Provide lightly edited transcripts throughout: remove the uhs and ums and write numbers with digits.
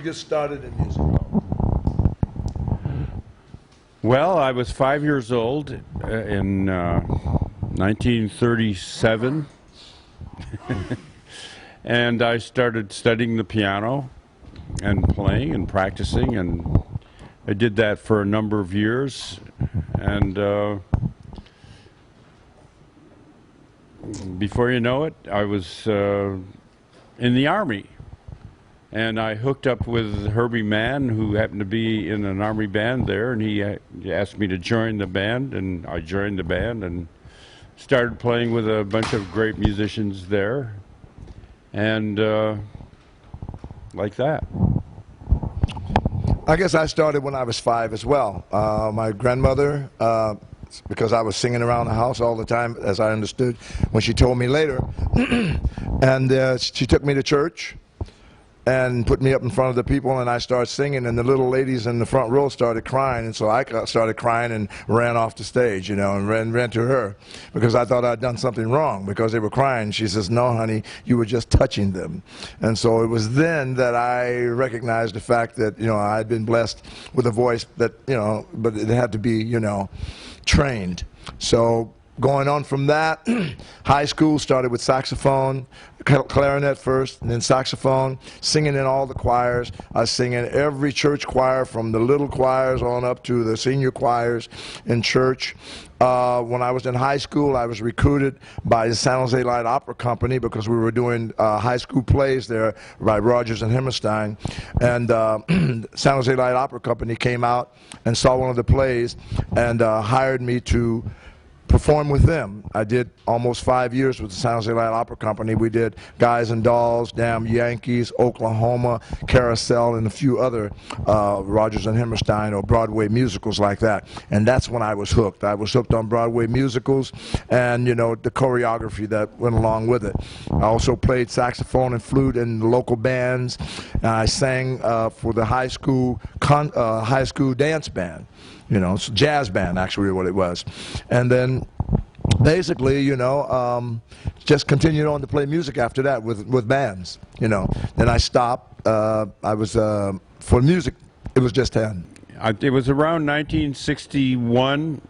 get started in music? Well, I was 5 years old in 1937, and I started studying the piano and playing and practicing, and I did that for a number of years, and before you know it, I was in the Army. And I hooked up with Herbie Mann, who happened to be in an Army band there, and he asked me to join the band, and I joined the band and started playing with a bunch of great musicians there, and like that. I guess I started when I was 5 as well. My grandmother, because I was singing around the house all the time, as I understood, when she told me later, and she took me to church and put me up in front of the people, and I started singing, and the little ladies in the front row started crying, and so I started crying and ran off the stage, you know, and ran to her because I thought I'd done something wrong because they were crying. She says, "No, honey, you were just touching them." And so it was then that I recognized the fact that, you know, I'd been blessed with a voice that, you know, but it had to be, you know, trained. So going on from that, high school started with saxophone, clarinet first, and then saxophone, singing in all the choirs. I was singing every church choir, from the little choirs on up to the senior choirs in church. When I was in high school, I was recruited by the San Jose Light Opera Company because we were doing high school plays there by Rodgers and Hammerstein. And San Jose Light Opera Company came out and saw one of the plays and hired me to perform with them. I did almost 5 years with the San Jose Light Opera Company. We did Guys and Dolls, Damn Yankees, Oklahoma, Carousel, and a few other Rodgers and Hammerstein or Broadway musicals like that. And that's when I was hooked. I was hooked on Broadway musicals and, you know, the choreography that went along with it. I also played saxophone and flute in local bands. And I sang for the high school dance band. You know, it's a jazz band, actually, what it was. And then basically, you know, just continued on to play music after that with bands, you know. Then I stopped. I was, for music, it was just 10. It was around 1961,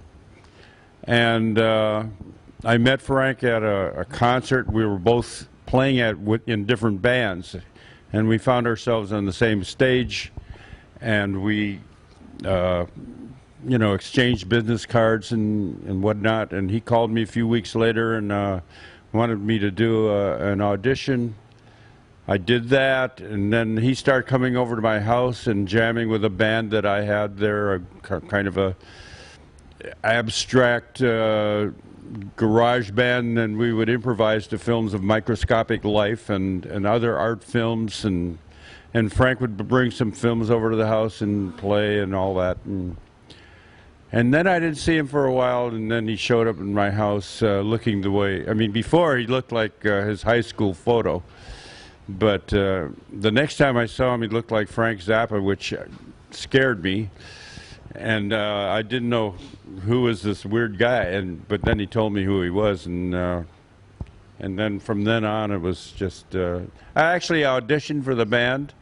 and I met Frank at a concert. We were both playing in different bands, and we found ourselves on the same stage, and we you know, exchanged business cards and whatnot, and he called me a few weeks later and wanted me to do an audition. I did that, and then he started coming over to my house and jamming with a band that I had there, a kind of a abstract garage band, and we would improvise to films of Microscopic Life and other art films, and Frank would bring some films over to the house and play and all that. And then I didn't see him for a while, and then he showed up in my house looking the way, I mean, before he looked like his high school photo. But the next time I saw him, he looked like Frank Zappa, which scared me. And I didn't know who was this weird guy, but then he told me who he was, and then from then on it was just, I actually auditioned for the band,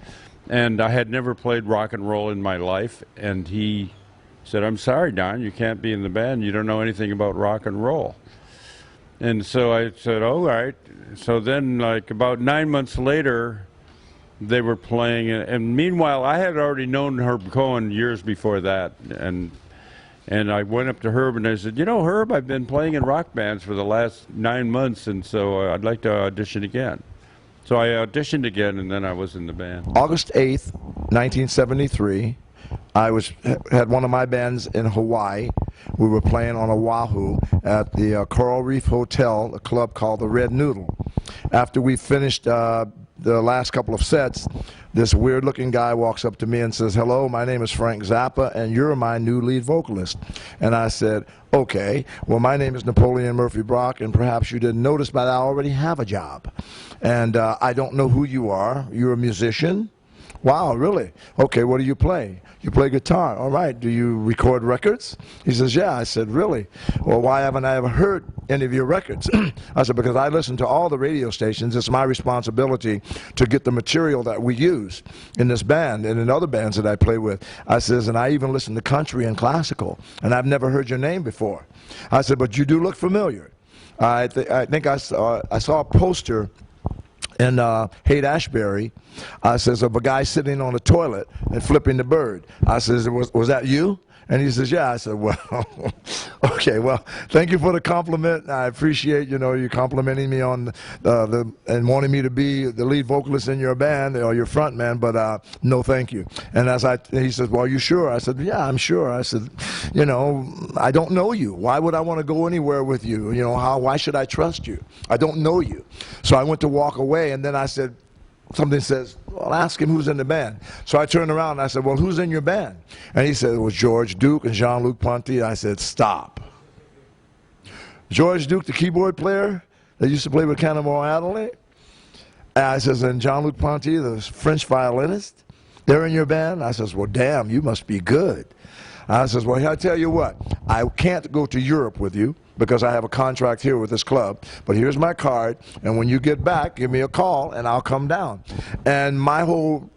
and I had never played rock and roll in my life, and he said, "I'm sorry, Don, you can't be in the band. You don't know anything about rock and roll." And so I said, "All right." So then, like about 9 months later, they were playing, and meanwhile, I had already known Herb Cohen years before that, and I went up to Herb and I said, "You know, Herb, I've been playing in rock bands for the last 9 months, and so I'd like to audition again." So I auditioned again, and then I was in the band. August 8th, 1973. I had one of my bands in Hawaii. We were playing on Oahu at the Coral Reef Hotel, a club called the Red Noodle. After we finished the last couple of sets, this weird-looking guy walks up to me and says, "Hello, my name is Frank Zappa, and you're my new lead vocalist." And I said, "Okay, well, my name is Napoleon Murphy Brock, and perhaps you didn't notice, but I already have a job. And I don't know who you are. You're a musician? Wow, really? Okay, what do you play? You play guitar. All right. Do you record records? He says, yeah. I said, really? Well, why haven't I ever heard any of your records? I said, because I listen to all the radio stations. It's my responsibility to get the material that we use in this band and in other bands that I play with. I says, and I even listen to country and classical, and I've never heard your name before. I said, but you do look familiar. I think I saw a poster in Haight-Ashbury, says, of a guy sitting on a toilet and flipping the bird. I says, was that you? And he says, yeah. I said, well, okay, well, thank you for the compliment. I appreciate, you complimenting me on and wanting me to be the lead vocalist in your band or your front man, but no thank you. And he says, well, are you sure? I said, yeah, I'm sure. I said, I don't know you. Why would I want to go anywhere with you? Why should I trust you? I don't know you. So I went to walk away, and then I said, something says, well, ask him who's in the band. So I turned around and I said, well, who's in your band? And he said, it was George Duke and Jean-Luc Ponty. I said, stop. George Duke, the keyboard player that used to play with Cannonball Adderley? And I says, and Jean-Luc Ponty, the French violinist, they're in your band? I says, well, damn, you must be good. I says, well, I tell you what, I can't go to Europe with you because I have a contract here with this club, but here's my card, and when you get back, give me a call, and I'll come down. And my whole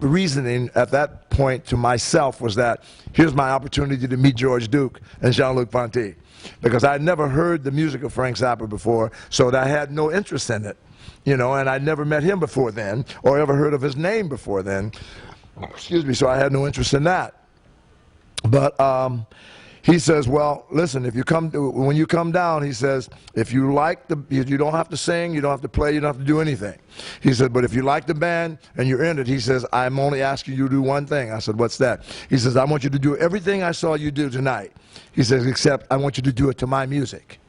reasoning at that point to myself was that here's my opportunity to meet George Duke and Jean-Luc Ponty, because I'd never heard the music of Frank Zappa before, so I had no interest in it, and I'd never met him before then, or ever heard of his name before then. Excuse me, so I had no interest in that. But he says, well, listen, when you come down, he says, if you like you don't have to sing, you don't have to play, you don't have to do anything. He said, but if you like the band and you're in it, he says, I'm only asking you to do one thing. I said, what's that? He says, I want you to do everything I saw you do tonight. He says, except I want you to do it to my music.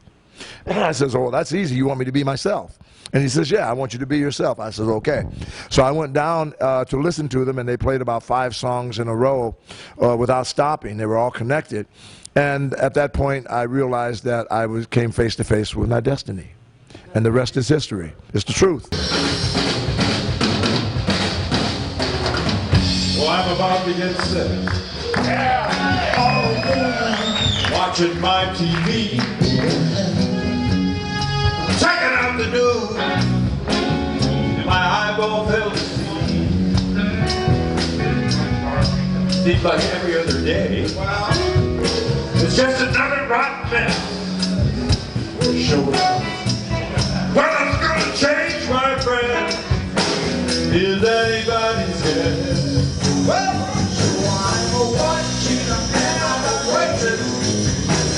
And I says, oh, that's easy. You want me to be myself? And he says, yeah, I want you to be yourself. I says, okay. So I went down to listen to them, and they played about 5 songs in a row without stopping. They were all connected. And at that point, I realized that I came face to face with my destiny. And the rest is history. It's the truth. Well, I'm about to get set. Yeah. Oh, watching my TV. Checking out the news. And my eyeball fell asleep. Seems like every other day. It's just another rotten mess. Show up. Well, it's gonna change, my friend. Is anybody's guess? Well, so I'm watching and I'm waiting,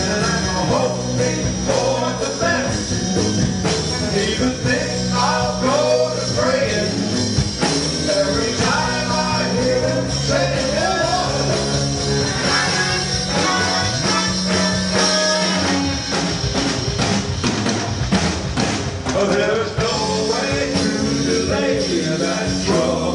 and I'm hoping for the best. Even think I'll go to praying every time I hear him say hello. There's no way to delay that trouble.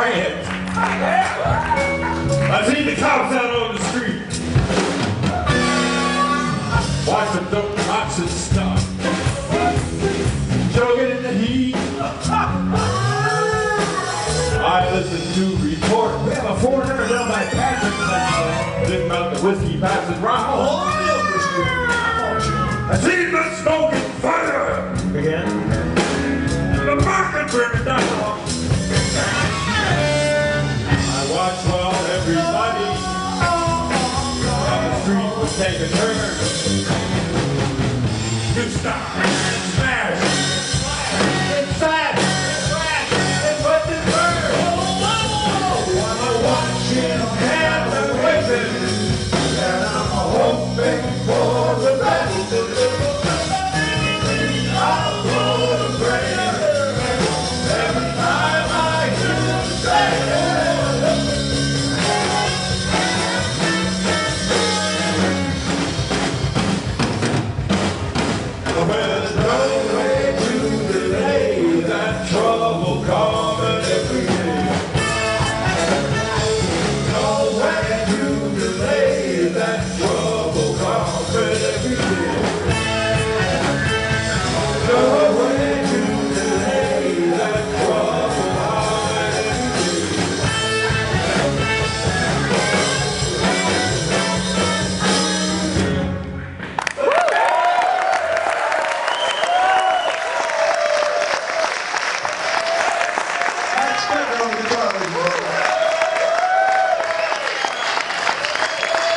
hands. I seen the cops out on the street. Watch them dope cops and stuff. Jogging in the heat. I listened to report. We have a 400 down by Patrick. Think about the whiskey passes round. I seen the smoke and fire. Again. The market burning down. I watched while everybody on the street was taking turns. You stop and smash. It's sad. It's what this burn. I'm watching and I'm waiting. And I'm hoping for the best. I'll go to pray. Every time I hear the say. There's no way to delay that trouble coming every day. No way to delay that trouble coming every day. No way to delay that trouble coming every day.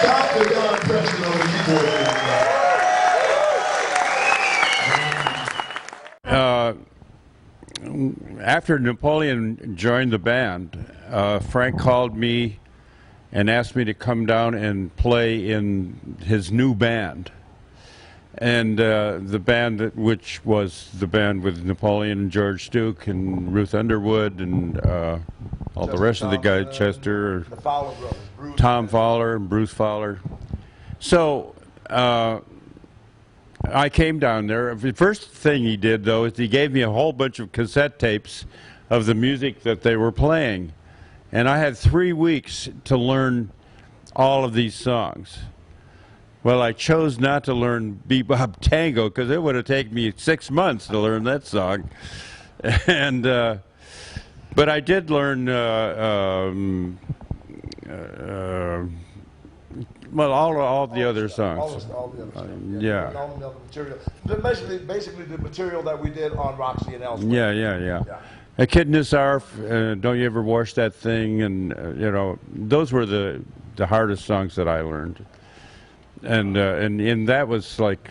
Dr. Don Preston on the keyboard. After Napoleon joined the band, Frank called me and asked me to come down and play in his new band. And the band, which was the band with Napoleon and George Duke and Ruth Underwood and all the rest of the guys, Chester, The Fowler brothers. Bruce. Tom Fowler and Bruce Fowler. So I came down there. The first thing he did, though, is he gave me a whole bunch of cassette tapes of the music that they were playing. And I had 3 weeks to learn all of these songs. Well, I chose not to learn Bebop Tango because it would have taken me 6 months to learn that song. And but I did learn well, all the other songs. All the other stuff. Yeah. All the other material. Basically the material that we did on Roxy and elsewhere. Yeah. Echidna Sarf, Don't You Ever Wash That Thing, and you know, those were the hardest songs that I learned. And that was like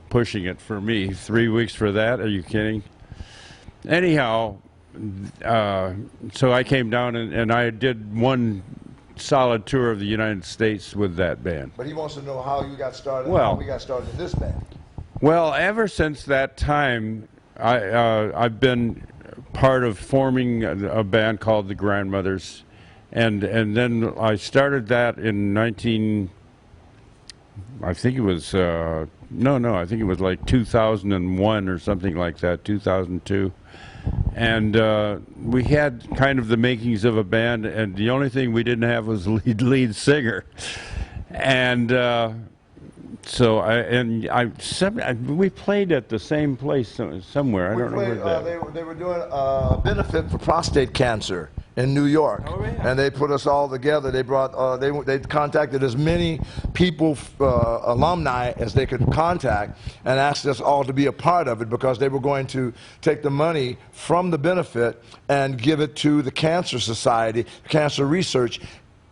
pushing it for me. 3 weeks for that? Are you kidding? Anyhow, so I came down and I did one solid tour of the United States with that band. But he wants to know how you got started. Well- How we got started in this band. Well, ever since that time, I've been part of forming a band called the Grandmothers, and then I started that in I think it was I think it was like 2001 or something like that, 2002. And we had kind of the makings of a band, and the only thing we didn't have was a lead singer. And we played at the same place somewhere. I don't know where that. They were doing a benefit for prostate cancer in New York, and they put us all together. They brought they contacted as many people, alumni, as they could contact, and asked us all to be a part of it because they were going to take the money from the benefit and give it to the Cancer Society, cancer research,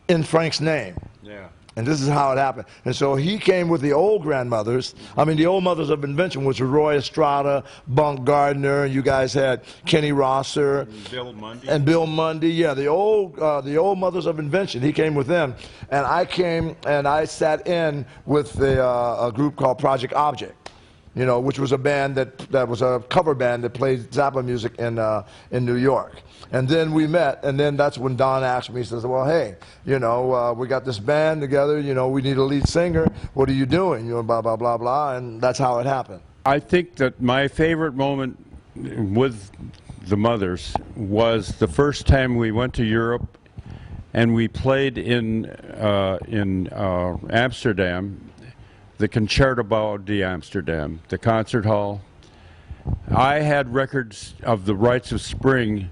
in Frank's name. Yeah. And this is how it happened. And so he came with the old grandmothers. I mean, the old mothers of invention, which were Roy Estrada, Bunk Gardner, and you guys had Kenny Rosser. And Bill Mundy. Yeah, the old mothers of invention. He came with them. And I came and I sat in with a group called Project Object, you know, which was a band that was a cover band that played Zappa music in New York. And then we met, and then that's when Don asked me, he says, well, hey, you know, we got this band together, you know, we need a lead singer. What are you doing? You know, blah, blah, blah, blah, and that's how it happened. I think that my favorite moment with the Mothers was the first time we went to Europe, and we played in Amsterdam, the Concertgebouw de Amsterdam, the concert hall. I had records of the Rites of Spring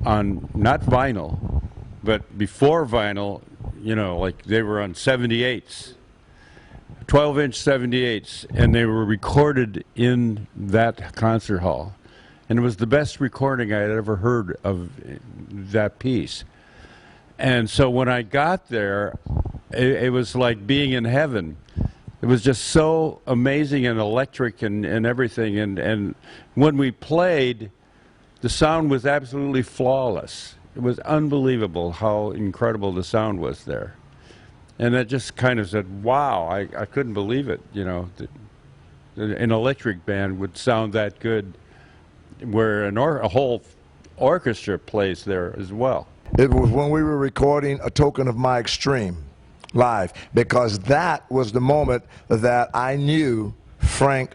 on, not vinyl, but before vinyl, you know, like they were on 78s, 12-inch 78s, and they were recorded in that concert hall. And it was the best recording I had ever heard of that piece. And so when I got there, it was like being in heaven. It was just so amazing and electric and everything. And when we played, the sound was absolutely flawless. It was unbelievable how incredible the sound was there. And that just kind of said, wow, I couldn't believe it, you know. An electric band would sound that good, where a whole orchestra plays there as well. It was when we were recording A Token of My Extreme live, because that was the moment that I knew Frank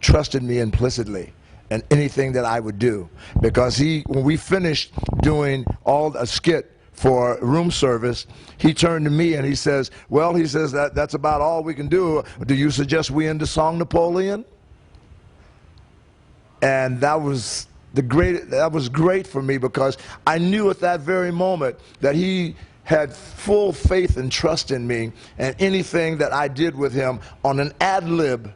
trusted me implicitly in anything that I would do. Because when we finished doing a skit for room service, he turned to me and he says, well, he says, that's about all we can do. Do you suggest we end the song Napoleon? And that was great for me, because I knew at that very moment that he had full faith and trust in me, and anything that I did with him on an ad-lib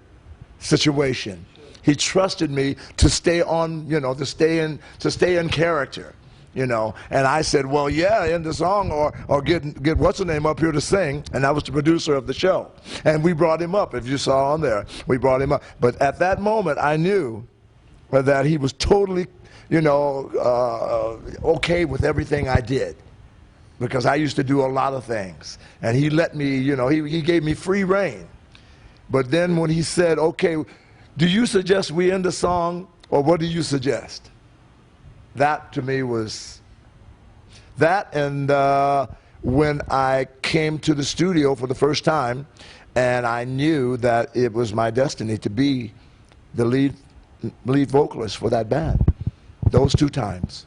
situation, he trusted me to stay on, you know, to stay in character, you know. And I said, well, yeah, end the song, or get what's her name up here to sing, and that was the producer of the show. And we brought him up, if you saw on there, we brought him up. But at that moment, I knew that he was totally, you know, okay with everything I did, because I used to do a lot of things, and he let me, you know, he gave me free rein. But then when he said, okay, do you suggest we end the song, or what do you suggest? That to me was that. And when I came to the studio for the first time, and I knew that it was my destiny to be the lead vocalist for that band, those two times.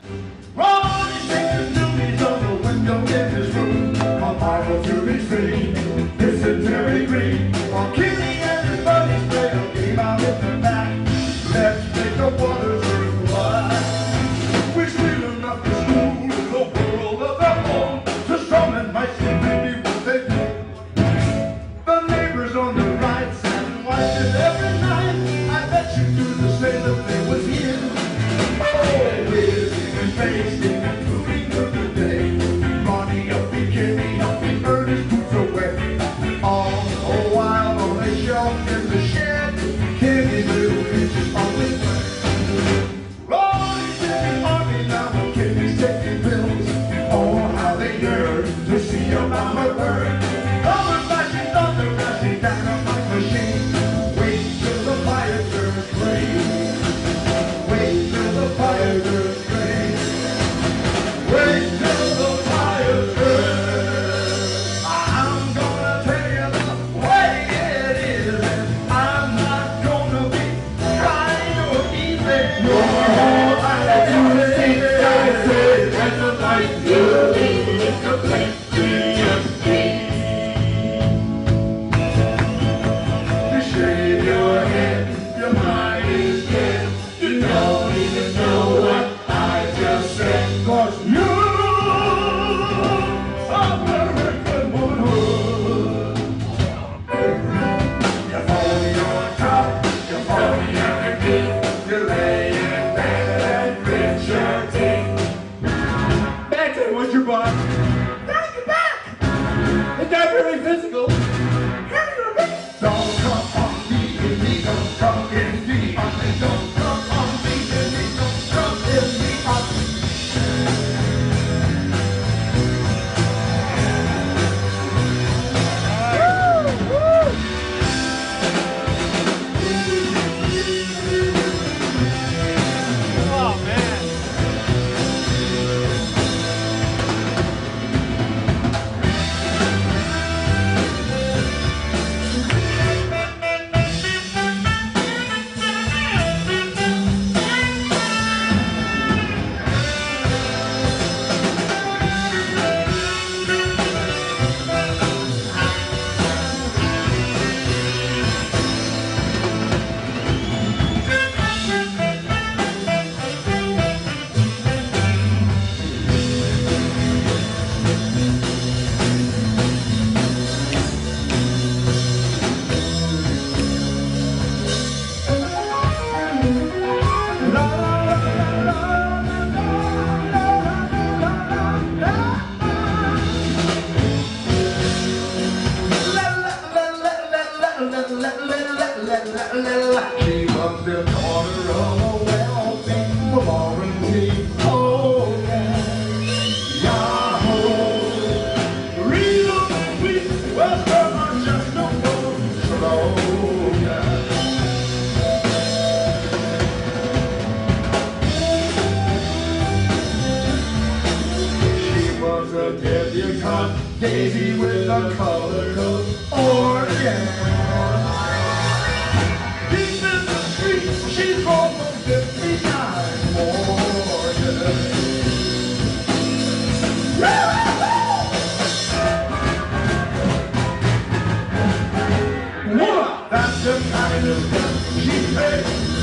Daisy with a color coat, Oregon. Deep in the street, she's rolling 59 Morgan. That's the kind of gun she makes.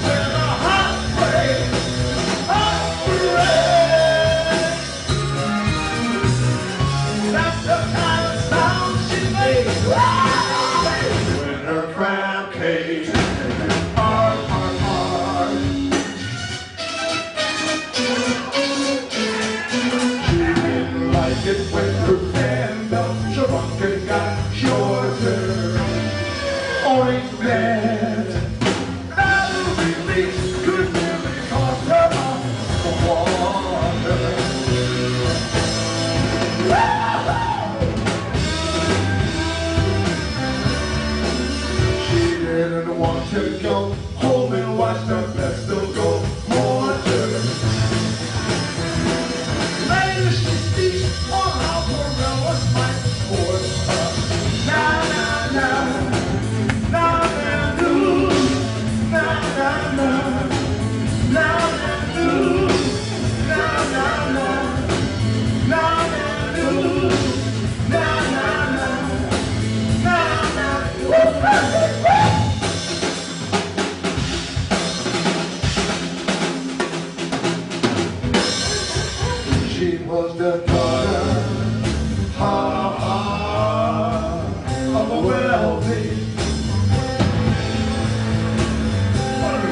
With a hot break, hot break. That's the kind of sound she makes. When her crab cake, hard, hard, hard. She didn't like it when her fan belt shrunk and got shorter. Orange man, that release could really cost her a water. She didn't want to go home and watch the festival go mortar. Later she speaks on how gorillas might sport her. Now, now, now. She was the daughter, of a wealthy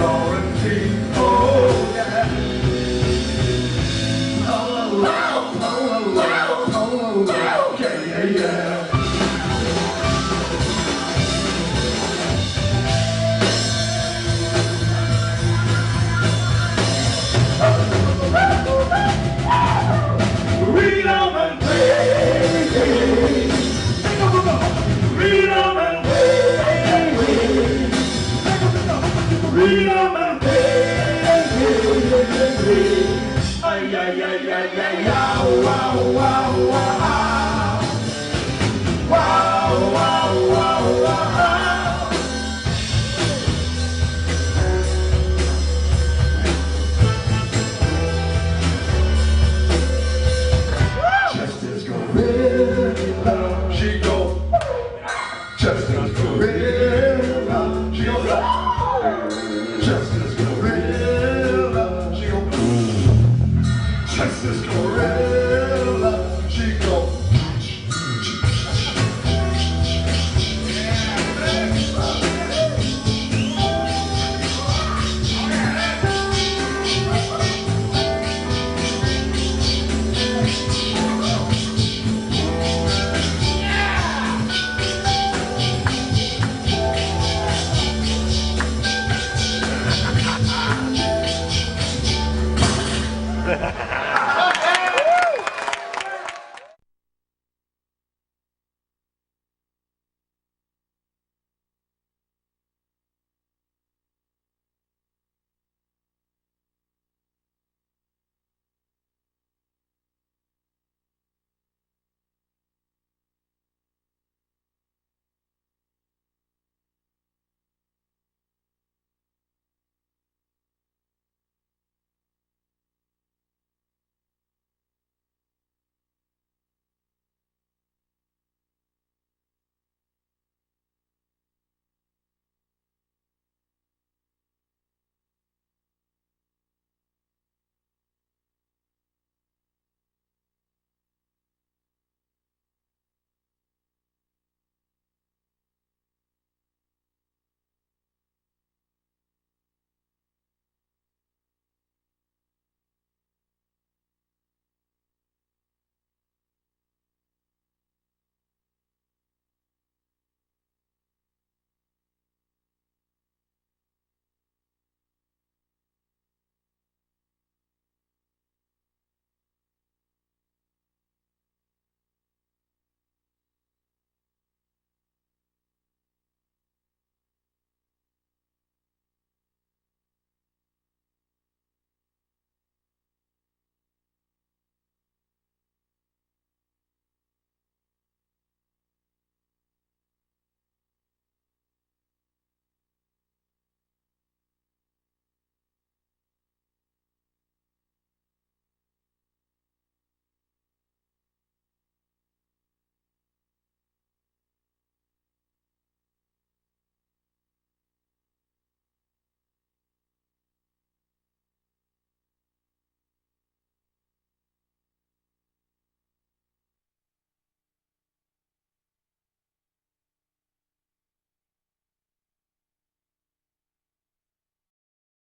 Laurentine. Oh yeah. Oh, yeah, yeah, yeah.